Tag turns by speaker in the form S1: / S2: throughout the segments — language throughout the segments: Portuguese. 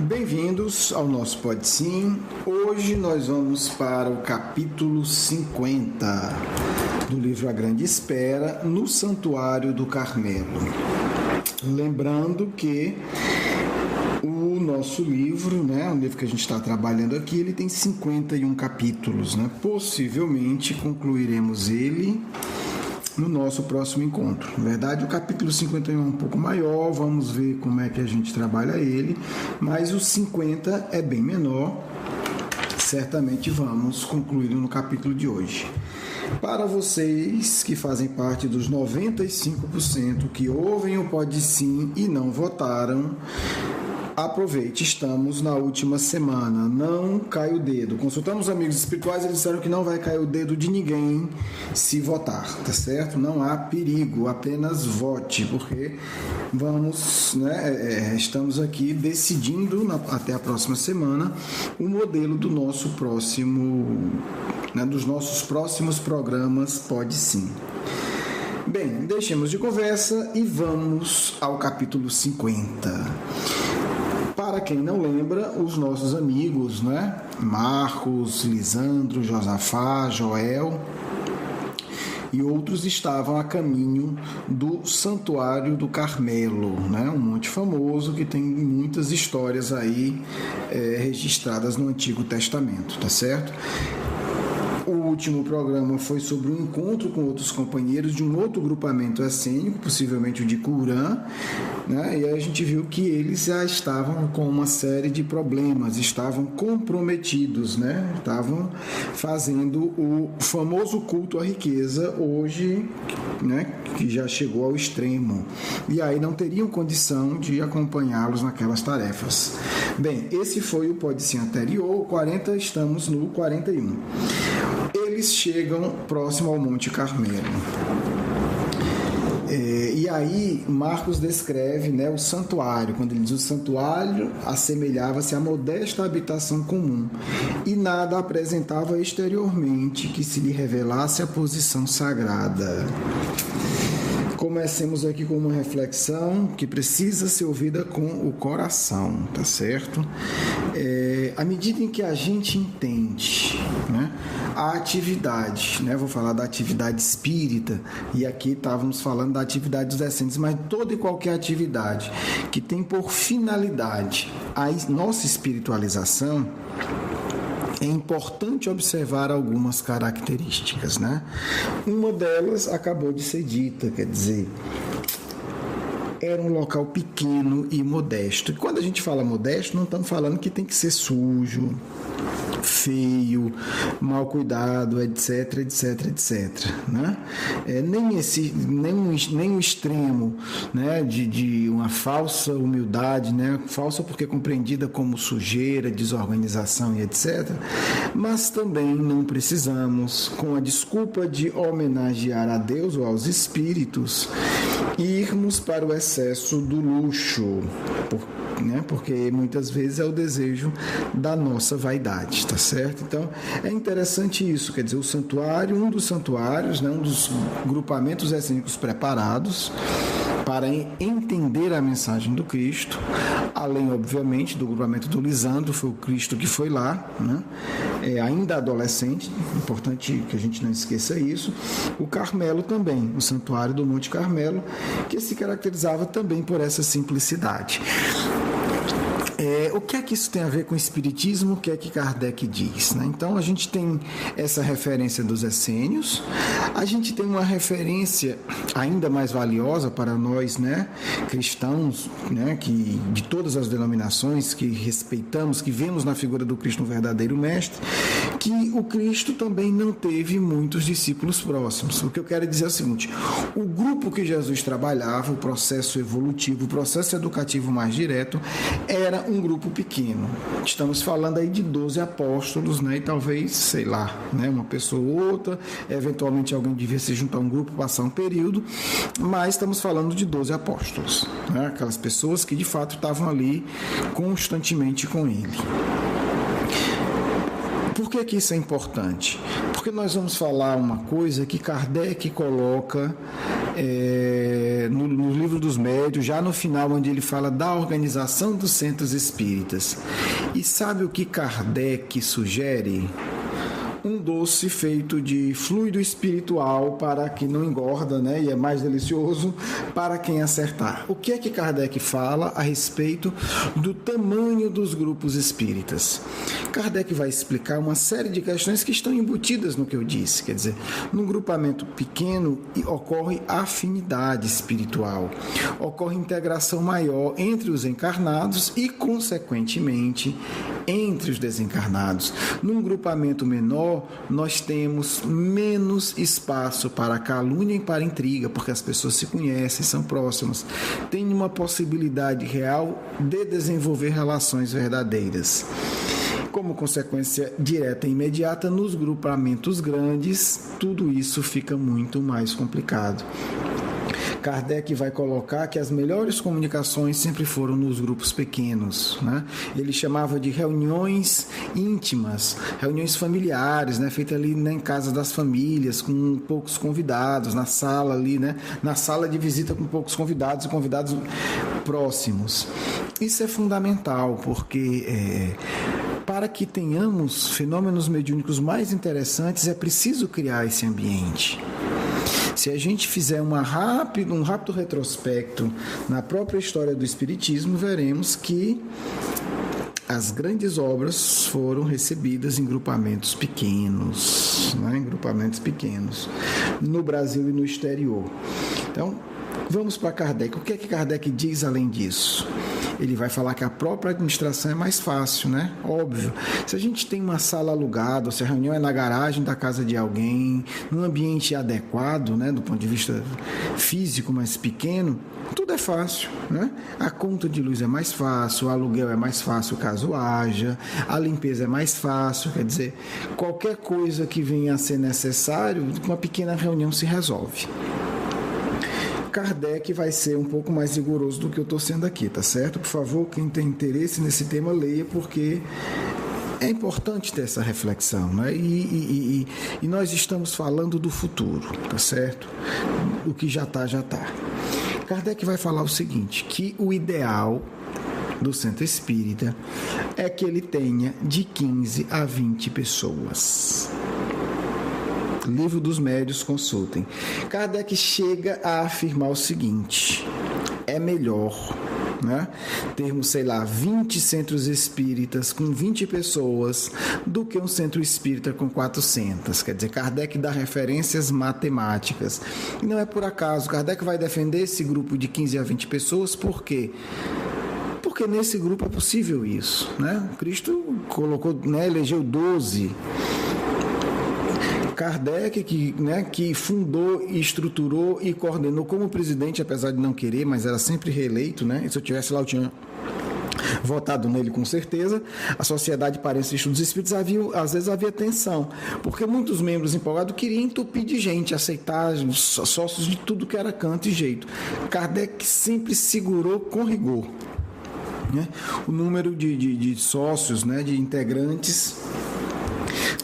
S1: Bem-vindos ao nosso Pode Sim. Hoje nós vamos para o capítulo 50 do livro A Grande Espera, no Santuário do Carmelo. Lembrando que o nosso livro, o livro que a gente está trabalhando aqui, ele tem 51 capítulos, Possivelmente concluiremos ele no nosso próximo encontro. Na verdade, o capítulo 51 é um pouco maior, vamos ver como é que a gente trabalha ele, mas o 50 é bem menor, certamente vamos concluir no capítulo de hoje. Para vocês que fazem parte dos 95% que ouvem o Pode Sim e não votaram, aproveite, estamos na última semana, não cai o dedo. Consultamos amigos espirituais, eles disseram que não vai cair o dedo de ninguém se votar, tá certo? Não há perigo, apenas vote, porque estamos aqui decidindo até a próxima semana o modelo do nosso próximo, dos nossos próximos programas Pode Sim. Bem, deixemos de conversa e vamos ao capítulo 50. Para quem não lembra, os nossos amigos, Marcos, Lisandro, Josafá, Joel e outros estavam a caminho do Santuário do Carmelo, um monte famoso que tem muitas histórias aí registradas no Antigo Testamento, tá certo? O último programa foi sobre um encontro com outros companheiros de um outro grupamento essênico, possivelmente o de Qumran, e aí a gente viu que eles já estavam com uma série de problemas, estavam comprometidos, estavam fazendo o famoso culto à riqueza hoje, que já chegou ao extremo, e aí não teriam condição de acompanhá-los naquelas tarefas. Bem, esse foi o Pode Sim anterior, o 40, estamos no 41. Eles chegam próximo ao Monte Carmelo. E aí Marcos descreve o santuário, quando ele diz o santuário assemelhava-se à modesta habitação comum e nada apresentava exteriormente que se lhe revelasse a posição sagrada. Comecemos aqui com uma reflexão que precisa ser ouvida com o coração, tá certo? À medida em que a gente entende a atividade, vou falar da atividade espírita, e aqui estávamos falando da atividade dos essênios, mas toda e qualquer atividade que tem por finalidade a nossa espiritualização, é importante observar algumas características, Uma delas acabou de ser dita, quer dizer, era um local pequeno e modesto. E quando a gente fala modesto, não estamos falando que tem que ser sujo, feio, mal cuidado, etc, etc, etc, nem o extremo, de uma falsa humildade, falsa porque compreendida como sujeira, desorganização e etc, mas também não precisamos, com a desculpa de homenagear a Deus ou aos espíritos, irmos para o excesso do luxo, porque muitas vezes é o desejo da nossa vaidade, tá certo? Então, é interessante isso, quer dizer, o santuário, um dos santuários, um dos grupamentos essênicos preparados para entender a mensagem do Cristo, além, obviamente, do grupamento do Lisandro, foi o Cristo que foi lá, ainda adolescente, importante que a gente não esqueça isso, o Carmelo também, o Santuário do Monte Carmelo, que se caracterizava também por essa simplicidade. O que é que isso tem a ver com o Espiritismo? O que é que Kardec diz? Então, a gente tem essa referência dos essênios, a gente tem uma referência ainda mais valiosa para nós, cristãos, que, de todas as denominações que respeitamos, que vemos na figura do Cristo um verdadeiro mestre, que o Cristo também não teve muitos discípulos próximos. O que eu quero dizer é o seguinte: o grupo que Jesus trabalhava, o processo evolutivo, o processo educativo mais direto, era um grupo pequeno. Estamos falando aí de 12 apóstolos, e talvez, uma pessoa ou outra, eventualmente alguém devia se juntar a um grupo, passar um período, mas estamos falando de 12 apóstolos, aquelas pessoas que de fato estavam ali constantemente com ele. Por que isso é importante? Porque nós vamos falar uma coisa que Kardec coloca no Livro dos Médiuns, já no final, onde ele fala da organização dos centros espíritas. E sabe o que Kardec sugere? Um doce feito de fluido espiritual para que não engorda, né? E é mais delicioso para quem acertar. O que é que Kardec fala a respeito do tamanho dos grupos espíritas? Kardec vai explicar uma série de questões que estão embutidas no que eu disse. Quer dizer, num grupamento pequeno ocorre afinidade espiritual, ocorre integração maior entre os encarnados e, consequentemente, entre os desencarnados. Num grupamento menor, nós temos menos espaço para calúnia e para intriga, porque as pessoas se conhecem, são próximas, tem uma possibilidade real de desenvolver relações verdadeiras. Como consequência direta e imediata, nos grupamentos grandes, tudo isso fica muito mais complicado. Kardec vai colocar que as melhores comunicações sempre foram nos grupos pequenos, né? Ele chamava de reuniões íntimas, reuniões familiares, né? Feitas ali, né, em casa das famílias, com poucos convidados, na sala ali, né? Na sala de visita com poucos convidados e convidados próximos. Isso é fundamental, porque para que tenhamos fenômenos mediúnicos mais interessantes, é preciso criar esse ambiente. Se a gente fizer um rápido retrospecto na própria história do Espiritismo, veremos que as grandes obras foram recebidas em grupamentos pequenos, né? Em grupamentos pequenos, no Brasil e no exterior. Então, vamos para Kardec. O que é que Kardec diz além disso? Ele vai falar que a própria administração é mais fácil, né? Óbvio. Se a gente tem uma sala alugada, ou se a reunião é na garagem da casa de alguém, num ambiente adequado, né, do ponto de vista físico mais pequeno, tudo é fácil, né? A conta de luz é mais fácil, o aluguel é mais fácil caso haja, a limpeza é mais fácil, quer dizer, qualquer coisa que venha a ser necessário, uma pequena reunião se resolve. Kardec vai ser um pouco mais rigoroso do que eu estou sendo aqui, tá certo? Por favor, quem tem interesse nesse tema, leia, porque é importante ter essa reflexão, né? E nós estamos falando do futuro, tá certo? O que já está, já está. Kardec vai falar o seguinte, que o ideal do centro espírita é que ele tenha de 15 a 20 pessoas. Livro dos Médiuns, consultem. Kardec chega a afirmar o seguinte: é melhor, né, termos, 20 centros espíritas com 20 pessoas do que um centro espírita com 400. Quer dizer, Kardec dá referências matemáticas. E não é por acaso. Kardec vai defender esse grupo de 15 a 20 pessoas, por quê? Porque nesse grupo é possível isso, né? Cristo colocou, né, elegeu 12. Kardec, que fundou, estruturou e coordenou como presidente, apesar de não querer, mas era sempre reeleito, né? E se eu tivesse lá, eu tinha votado nele com certeza. A Sociedade Parense de Estudos Espíritas, às vezes havia tensão, porque muitos membros empolgados queriam entupir de gente, aceitar sócios de tudo que era canto e jeito. Kardec sempre segurou com rigor, né, o número de sócios, né, de integrantes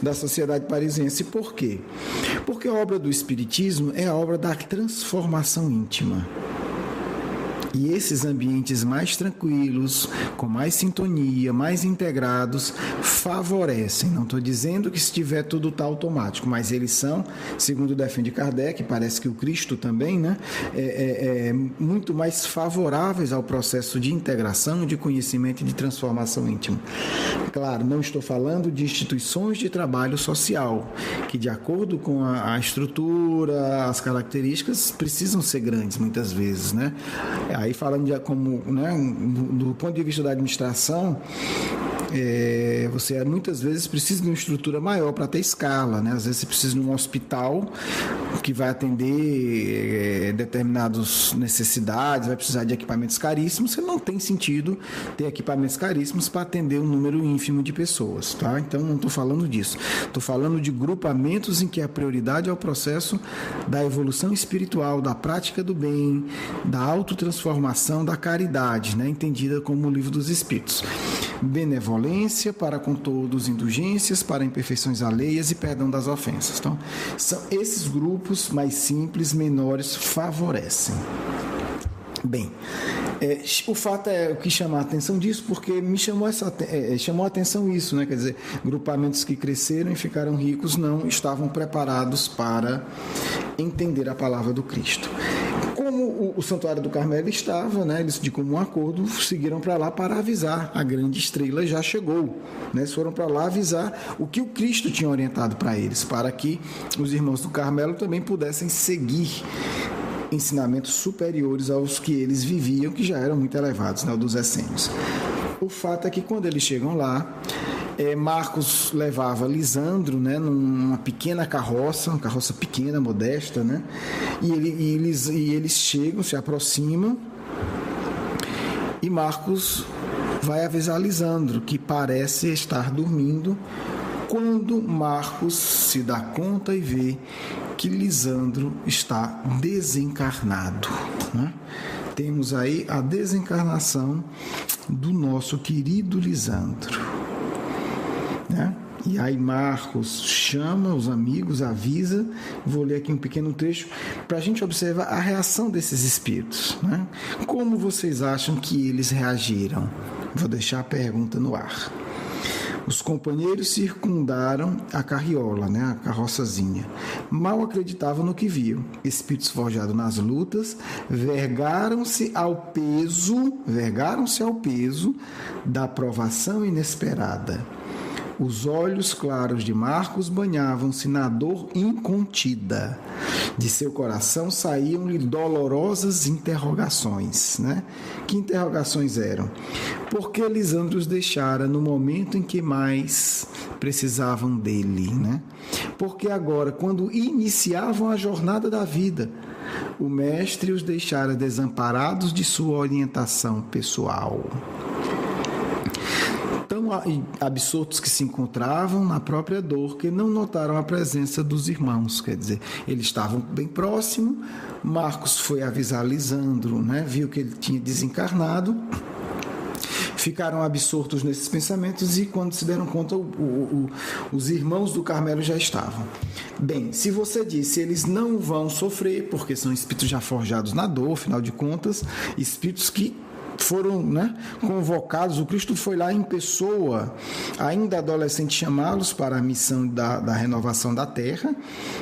S1: da Sociedade Parisiense. Por quê? Porque a obra do Espiritismo é a obra da transformação íntima. E esses ambientes mais tranquilos, com mais sintonia, mais integrados, favorecem. Não estou dizendo que se tiver tudo está automático, mas eles são, segundo defende Kardec, parece que o Cristo também, né, muito mais favoráveis ao processo de integração, de conhecimento e de transformação íntima. Claro, não estou falando de instituições de trabalho social, que de acordo com a estrutura, as características, precisam ser grandes muitas vezes, né? Aí falando do ponto de vista da administração, você muitas vezes precisa de uma estrutura maior para ter escala, né? Às vezes você precisa de um hospital que vai atender determinadas necessidades, vai precisar de equipamentos caríssimos. Você não tem sentido ter equipamentos caríssimos para atender um número ínfimo de pessoas, tá? Então não estou falando disso. Estou falando de grupamentos em que a prioridade é o processo da evolução espiritual, da prática do bem, da autotransformação, da caridade, né? Entendida como o Livro dos Espíritos. benevolência para com todos, indulgências para imperfeições alheias e perdão das ofensas. Então, são esses grupos mais simples, menores, favorecem. Bem, o fato é o que chama a atenção disso, porque me chamou a atenção isso, né? Quer dizer, grupamentos que cresceram e ficaram ricos não estavam preparados para entender a palavra do Cristo. Como o Santuário do Carmelo estava, né, eles de comum acordo seguiram para lá para avisar, a grande estrela já chegou, né, eles foram para lá avisar o que o Cristo tinha orientado para eles, para que os irmãos do Carmelo também pudessem seguir ensinamentos superiores aos que eles viviam, que já eram muito elevados, né, dos essênios. O fato é que quando eles chegam lá, Marcos levava Lisandro, né, numa pequena carroça, uma carroça pequena, modesta, né, e eles chegam, se aproximam, e Marcos vai avisar Lisandro, que parece estar dormindo, quando Marcos se dá conta e vê que Lisandro está desencarnado, né? Temos aí a desencarnação do nosso querido Lisandro, né? E aí Marcos chama os amigos, avisa, vou ler aqui um pequeno trecho para a gente observar a reação desses espíritos, né? Como vocês acham que eles reagiram? Vou deixar a pergunta no ar. Os companheiros circundaram a carriola, né, a carroçazinha. Mal acreditavam no que viam. Espíritos forjados nas lutas, vergaram-se ao peso da provação inesperada. Os olhos claros de Marcos banhavam-se na dor incontida. De seu coração saíam-lhe dolorosas interrogações, né? Que interrogações eram? Por que Lisandro os deixara no momento em que mais precisavam dele, né? Porque agora, quando iniciavam a jornada da vida, o mestre os deixara desamparados de sua orientação pessoal. Tão absortos que se encontravam na própria dor, que não notaram a presença dos irmãos. Quer dizer, eles estavam bem próximos. Marcos foi avisar Lisandro, né? Viu que ele tinha desencarnado. Ficaram absortos nesses pensamentos e, quando se deram conta, os irmãos do Carmelo já estavam. Bem, se você disse, eles não vão sofrer, porque são espíritos já forjados na dor, afinal de contas, espíritos que foram, né, convocados, o Cristo foi lá em pessoa, ainda adolescente, chamá-los para a missão da renovação da Terra,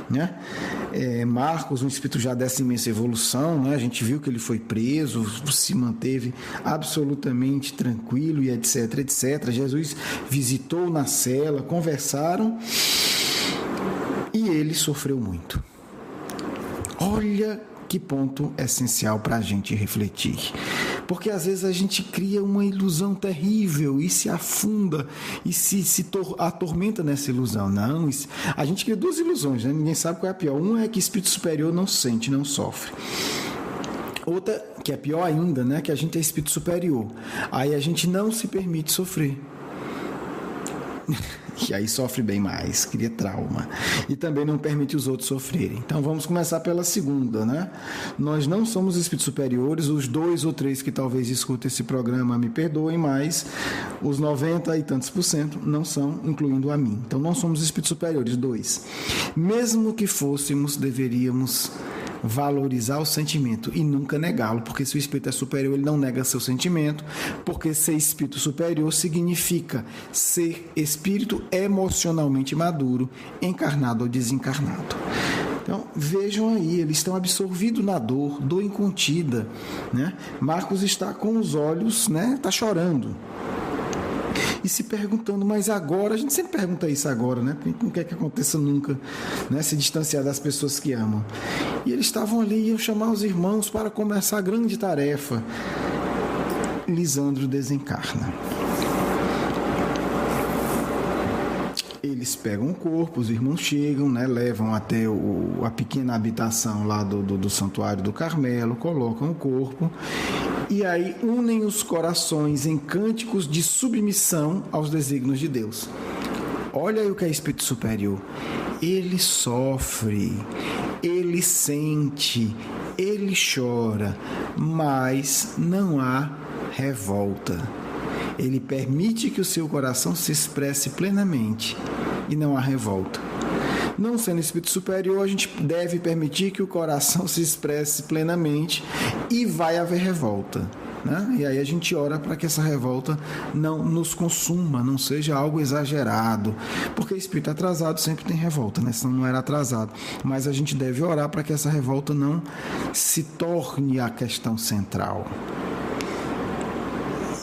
S1: né? Marcos, um espírito já dessa imensa evolução, né? A gente viu que ele foi preso, se manteve absolutamente tranquilo e etc, etc. Jesus visitou na cela, conversaram e ele sofreu muito. Olha que ponto essencial para a gente refletir. Porque às vezes a gente cria uma ilusão terrível e se afunda e se atormenta nessa ilusão. Não, a gente cria duas ilusões, né? Ninguém sabe qual é a pior. Uma é que espírito superior não sente, não sofre. Outra, que é pior ainda, né? Que a gente é espírito superior. Aí a gente não se permite sofrer. E aí sofre bem mais, cria trauma. E também não permite os outros sofrerem. Então vamos começar pela segunda, né? Nós não somos espíritos superiores, os 2 ou 3 que talvez escutem esse programa me perdoem, mas os 90 e tantos % não são, incluindo a mim. Então não somos espíritos superiores, 2. Mesmo que fôssemos, deveríamos valorizar o sentimento e nunca negá-lo, porque se o espírito é superior, ele não nega seu sentimento, porque ser espírito superior significa ser espírito emocionalmente maduro, encarnado ou desencarnado. Então, vejam aí, eles estão absorvidos na dor incontida, né? Marcos está com os olhos, né? Está chorando. E se perguntando, mas agora, a gente sempre pergunta isso agora, né? Porque a gente não quer que aconteça nunca, né? Se distanciar das pessoas que amam. E eles estavam ali, iam chamar os irmãos para começar a grande tarefa. Lisandro desencarna. Eles pegam o corpo, os irmãos chegam, né? Levam até a pequena habitação lá do Santuário do Carmelo, colocam o corpo e aí unem os corações em cânticos de submissão aos desígnios de Deus. Olha aí o que é espírito superior. Ele sofre, ele sente, ele chora, mas não há revolta. Ele permite que o seu coração se expresse plenamente e não há revolta. Não sendo espírito superior, a gente deve permitir que o coração se expresse plenamente e vai haver revolta, né? E aí a gente ora para que essa revolta não nos consuma, não seja algo exagerado, porque espírito atrasado sempre tem revolta, né? Senão não era atrasado. Mas a gente deve orar para que essa revolta não se torne a questão central.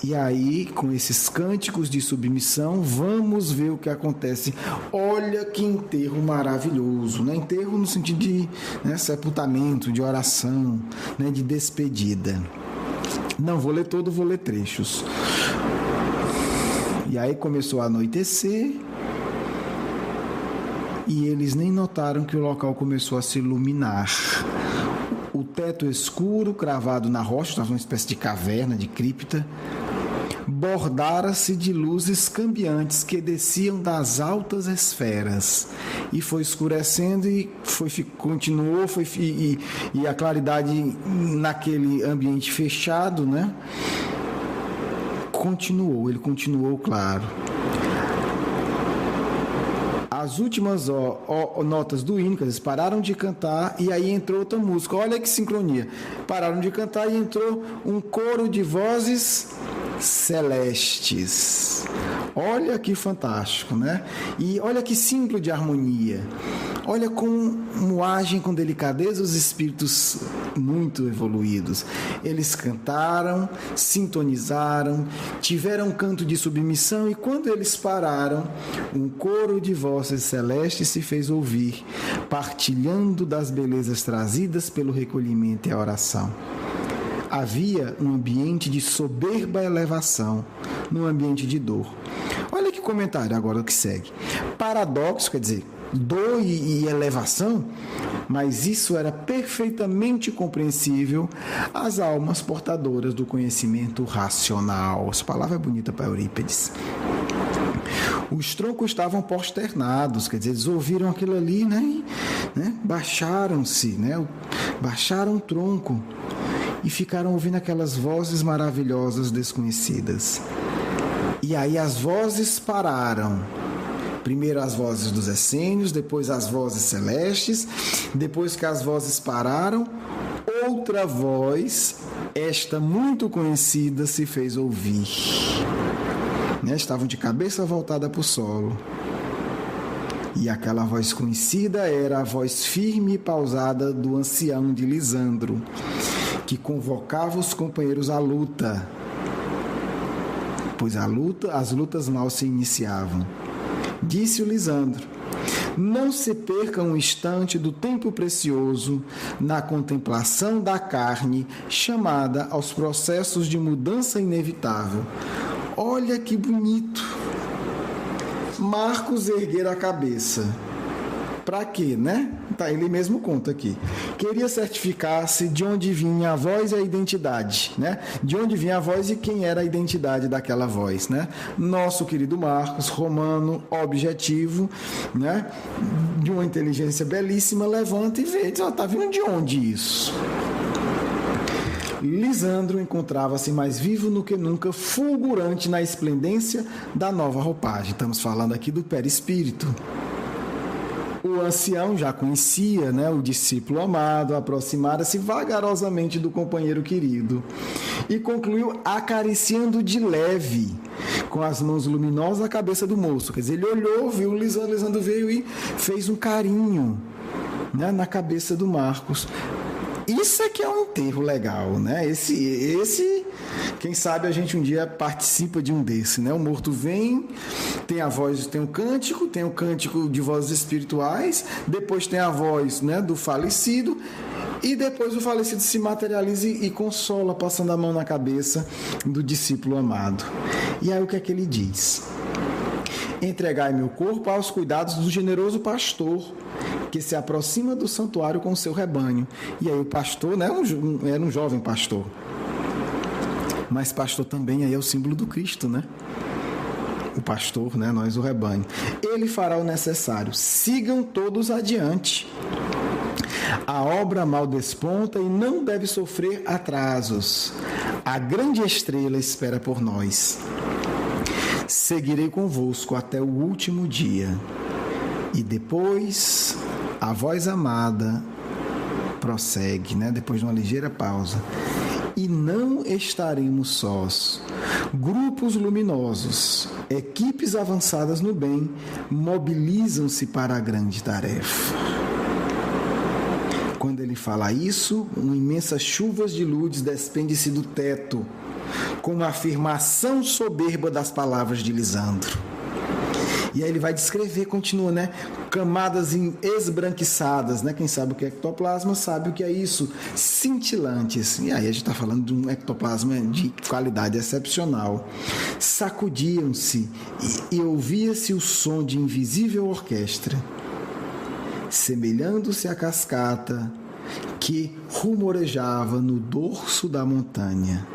S1: E aí, com esses cânticos de submissão, vamos ver o que acontece. Olha que enterro maravilhoso, né? Enterro no sentido de, né, sepultamento, de oração, né, de despedida. Não vou ler todo, vou ler trechos. E aí começou a anoitecer e eles nem notaram que o local começou a se iluminar. O teto escuro, cravado na rocha, estava uma espécie de caverna, de cripta, bordara-se de luzes cambiantes que desciam das altas esferas e foi escurecendo e continuou e a claridade naquele ambiente fechado, né? Ele continuou claro. As últimas notas do hino, eles pararam de cantar e aí entrou outra música. Olha que sincronia. Pararam de cantar e entrou um coro de vozes celestes. Olha que fantástico, né? E olha que símbolo de harmonia. Olha como agem com delicadeza os espíritos muito evoluídos. Eles cantaram, sintonizaram, tiveram um canto de submissão e quando eles pararam, um coro de vozes celestes se fez ouvir, partilhando das belezas trazidas pelo recolhimento e a oração. Havia um ambiente de soberba elevação, num ambiente de dor. Olha que comentário agora que segue. Paradoxo, quer dizer, dor e elevação, mas isso era perfeitamente compreensível às almas portadoras do conhecimento racional. Essa palavra é bonita para Eurípides. Os troncos estavam posternados, quer dizer, eles ouviram aquilo ali, né? Baixaram-se, né? Baixaram o tronco e ficaram ouvindo aquelas vozes maravilhosas desconhecidas. E aí as vozes pararam. Primeiro as vozes dos essênios, depois as vozes celestes. Depois que as vozes pararam, outra voz, esta muito conhecida, se fez ouvir. Estavam de cabeça voltada para o solo. E aquela voz conhecida era a voz firme e pausada do ancião de Lisandro, que convocava os companheiros à luta, pois as lutas mal se iniciavam. Disse o Lisandro: não se perca um instante do tempo precioso na contemplação da carne, chamada aos processos de mudança inevitável. Olha que bonito! Marcos erguer a cabeça. Para quê, né? Tá, ele mesmo conta aqui. Queria certificar-se de onde vinha a voz e a identidade, né? De onde vinha a voz e quem era a identidade daquela voz, né? Nosso querido Marcos, romano, objetivo, né? De uma inteligência belíssima, levanta e vê. Diz, tá vindo de onde isso? Lisandro encontrava-se mais vivo do que nunca, fulgurante na esplendência da nova roupagem. Estamos falando aqui do perispírito. O ancião já conhecia, né, o discípulo amado, aproximara-se vagarosamente do companheiro querido e concluiu acariciando de leve, com as mãos luminosas, a cabeça do moço. Quer dizer, ele olhou, viu o Lisandro, Lisandro veio e fez um carinho, né, na cabeça do Marcos. Isso é que é um enterro legal, né? Esse, quem sabe a gente um dia participa de um desse, né? O morto vem, tem a voz, tem o cântico de vozes espirituais, depois tem a voz, né, do falecido, e depois o falecido se materializa e consola, passando a mão na cabeça do discípulo amado. E aí o que é que ele diz? Entregai meu corpo aos cuidados do generoso pastor, que se aproxima do santuário com o seu rebanho. E aí o pastor, né, era um jovem pastor. Mas pastor também aí é o símbolo do Cristo, né? O pastor, né, nós o rebanho. Ele fará o necessário. Sigam todos adiante. A obra mal desponta e não deve sofrer atrasos. A grande estrela espera por nós. seguirei convosco até o último dia. E depois, a voz amada prossegue, depois de uma ligeira pausa. E não estaremos sós. Grupos luminosos, equipes avançadas no bem, mobilizam-se para a grande tarefa. Quando ele fala isso, uma imensa chuvas de luz despende-se do teto, com uma afirmação soberba das palavras de Lisandro. E aí ele vai descrever, continua, camadas esbranquiçadas, Quem sabe o que é ectoplasma sabe o que é isso, cintilantes. E aí a gente está falando de um ectoplasma de qualidade excepcional. Sacudiam-se e ouvia-se o som de invisível orquestra, semelhando-se à cascata que rumorejava no dorso da montanha.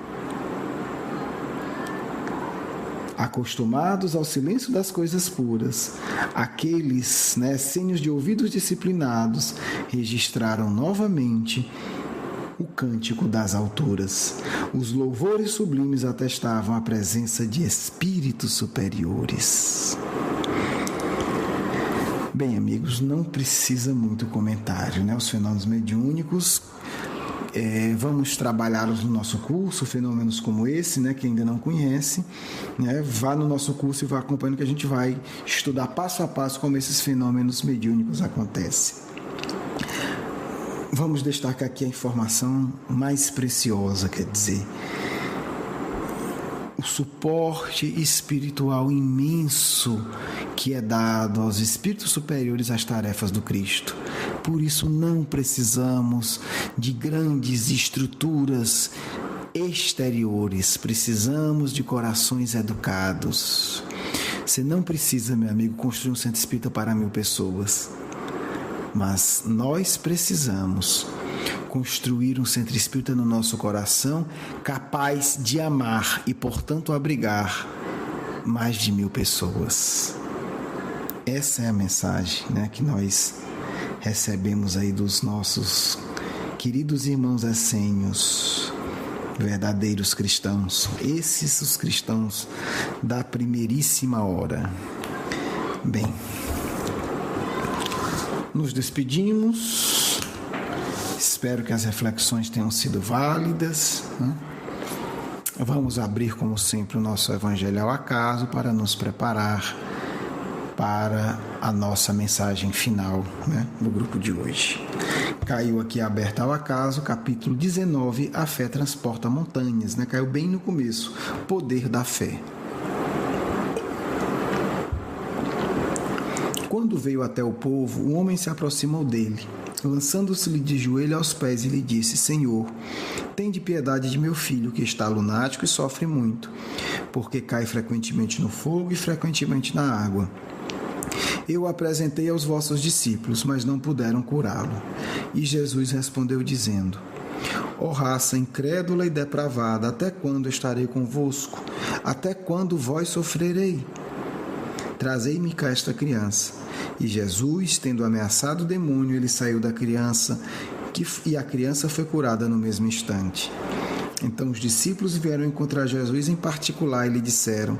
S1: Acostumados ao silêncio das coisas puras, aqueles essênios de ouvidos disciplinados registraram novamente o cântico das alturas. Os louvores sublimes atestavam a presença de espíritos superiores. Bem, amigos, não precisa muito comentário, Os fenômenos mediúnicos. Vamos trabalhá-los no nosso curso, fenômenos como esse, que ainda não conhece, vá no nosso curso e vá acompanhando que a gente vai estudar passo a passo como esses fenômenos mediúnicos acontecem. Vamos destacar aqui a informação mais preciosa, quer dizer, o suporte espiritual imenso que é dado aos espíritos superiores às tarefas do Cristo. Por isso não precisamos de grandes estruturas exteriores, precisamos de corações educados. Você não precisa, meu amigo, construir um centro espírita para 1000 pessoas, mas nós precisamos construir um centro espírita no nosso coração capaz de amar e, portanto, abrigar mais de 1000 pessoas. Essa é a mensagem, que nós recebemos aí dos nossos queridos irmãos essênios, verdadeiros cristãos, esses os cristãos da primeiríssima hora. Bem, nos despedimos, espero que as reflexões tenham sido válidas, Vamos abrir, como sempre, o nosso Evangelho ao acaso para nos preparar para a nossa mensagem final, do grupo de hoje. Caiu aqui aberto ao acaso, capítulo 19, a fé transporta montanhas, Caiu bem no começo, poder da fé. Quando veio até o povo, o homem se aproximou dele, lançando-se-lhe de joelho aos pés, e lhe disse: Senhor, tende piedade de meu filho, que está lunático e sofre muito, porque cai frequentemente no fogo e frequentemente na água. Eu o apresentei aos vossos discípulos, mas não puderam curá-lo. E Jesus respondeu dizendo: Ó raça incrédula e depravada, até quando estarei convosco? Até quando vós sofrerei? Trazei-me cá esta criança. E Jesus, tendo ameaçado o demônio, ele saiu da criança, e a criança foi curada no mesmo instante. Então os discípulos vieram encontrar Jesus em particular e lhe disseram: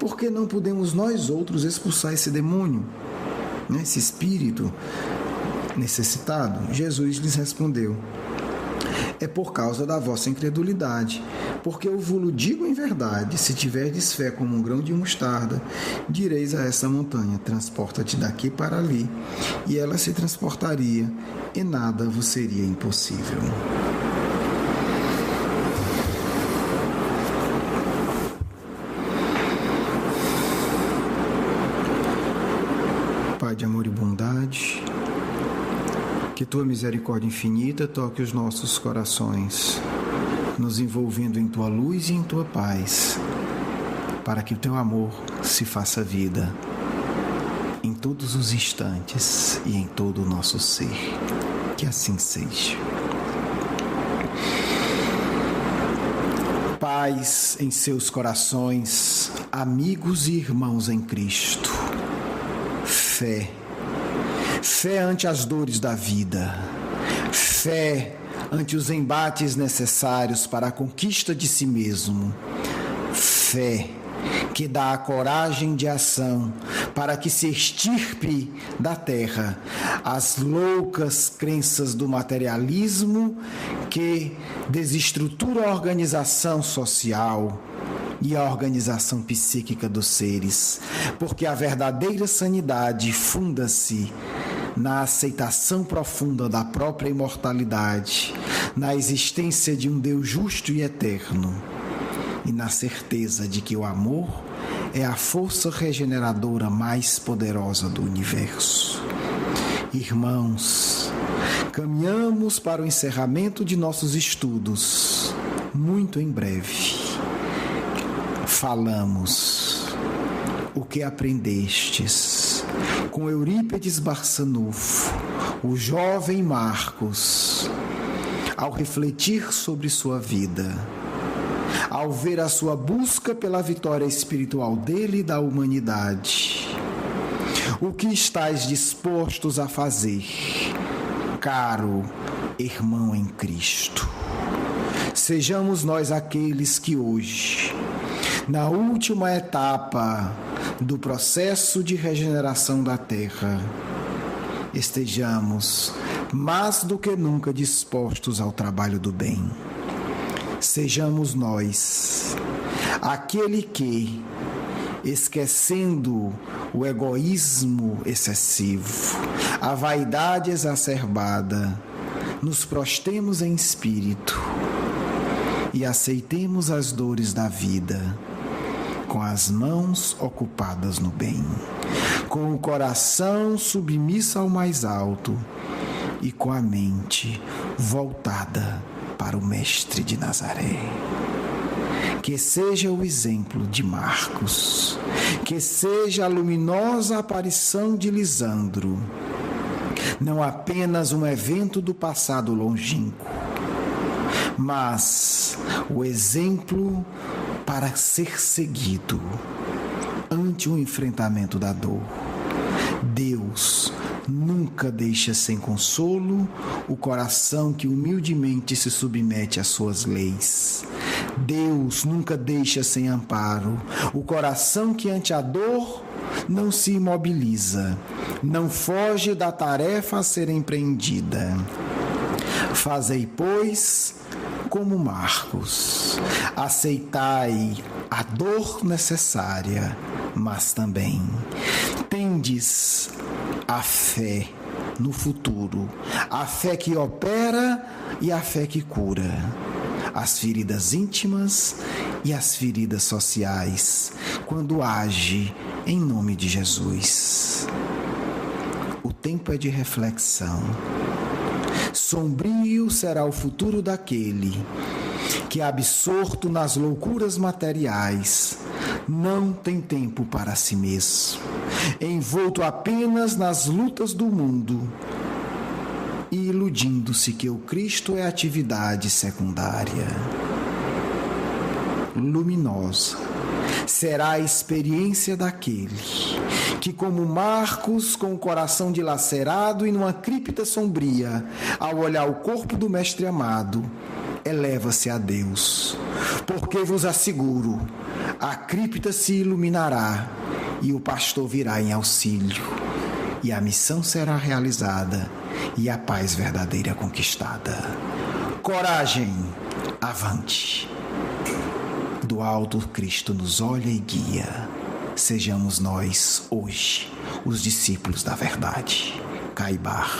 S1: Por que não podemos nós outros expulsar esse demônio, esse espírito necessitado? Jesus lhes respondeu: É por causa da vossa incredulidade, porque eu vos digo em verdade, se tiverdes fé como um grão de mostarda, direis a essa montanha: transporta-te daqui para ali, e ela se transportaria, e nada vos seria impossível. Pai de amor e bondade, que Tua misericórdia infinita toque os nossos corações, nos envolvendo em Tua luz e em Tua paz, para que o Teu amor se faça vida em todos os instantes e em todo o nosso ser. Que assim seja. Paz em seus corações, amigos e irmãos em Cristo. Fé. Fé ante as dores da vida. Fé ante os embates necessários para a conquista de si mesmo. Fé que dá a coragem de ação para que se extirpe da terra as loucas crenças do materialismo que desestrutura a organização social e a organização psíquica dos seres, porque a verdadeira sanidade funda-se na aceitação profunda da própria imortalidade, na existência de um Deus justo e eterno, e na certeza de que o amor é a força regeneradora mais poderosa do universo. Irmãos, caminhamos para o encerramento de nossos estudos, muito em breve. Falamos o que aprendestes com Eurípides Barçanufo, o jovem Marcos, ao refletir sobre sua vida, ao ver a sua busca pela vitória espiritual dele e da humanidade. O que estáis dispostos a fazer, caro irmão em Cristo? Sejamos nós aqueles que hoje, na última etapa do processo de regeneração da Terra, estejamos mais do que nunca dispostos ao trabalho do bem. Sejamos nós aquele que, esquecendo o egoísmo excessivo, a vaidade exacerbada, nos prostremos em espírito e aceitemos as dores da vida com as mãos ocupadas no bem, com o coração submisso ao mais alto e com a mente voltada para o Mestre de Nazaré. Que seja o exemplo de Marcos, que seja a luminosa aparição de Lisandro, não apenas um evento do passado longínquo, mas o exemplo para ser seguido ante o enfrentamento da dor. Deus nunca deixa sem consolo o coração que humildemente se submete às suas leis. Deus nunca deixa sem amparo o coração que ante a dor não se imobiliza, não foge da tarefa a ser empreendida. Fazei, pois, como Marcos, aceitai a dor necessária, mas também tendes a fé no futuro, a fé que opera e a fé que cura as feridas íntimas e as feridas sociais, quando age em nome de Jesus. O tempo é de reflexão. Sombrio será o futuro daquele que, absorto nas loucuras materiais, não tem tempo para si mesmo, envolto apenas nas lutas do mundo e iludindo-se que o Cristo é atividade secundária. Luminosa será a experiência daquele que, como Marcos, com o coração dilacerado e numa cripta sombria, ao olhar o corpo do Mestre amado, eleva-se a Deus. Porque vos asseguro, a cripta se iluminará e o pastor virá em auxílio, e a missão será realizada e a paz verdadeira conquistada. Coragem, avante! Do alto Cristo nos olha e guia. Sejamos nós, hoje, os discípulos da verdade. Caibar.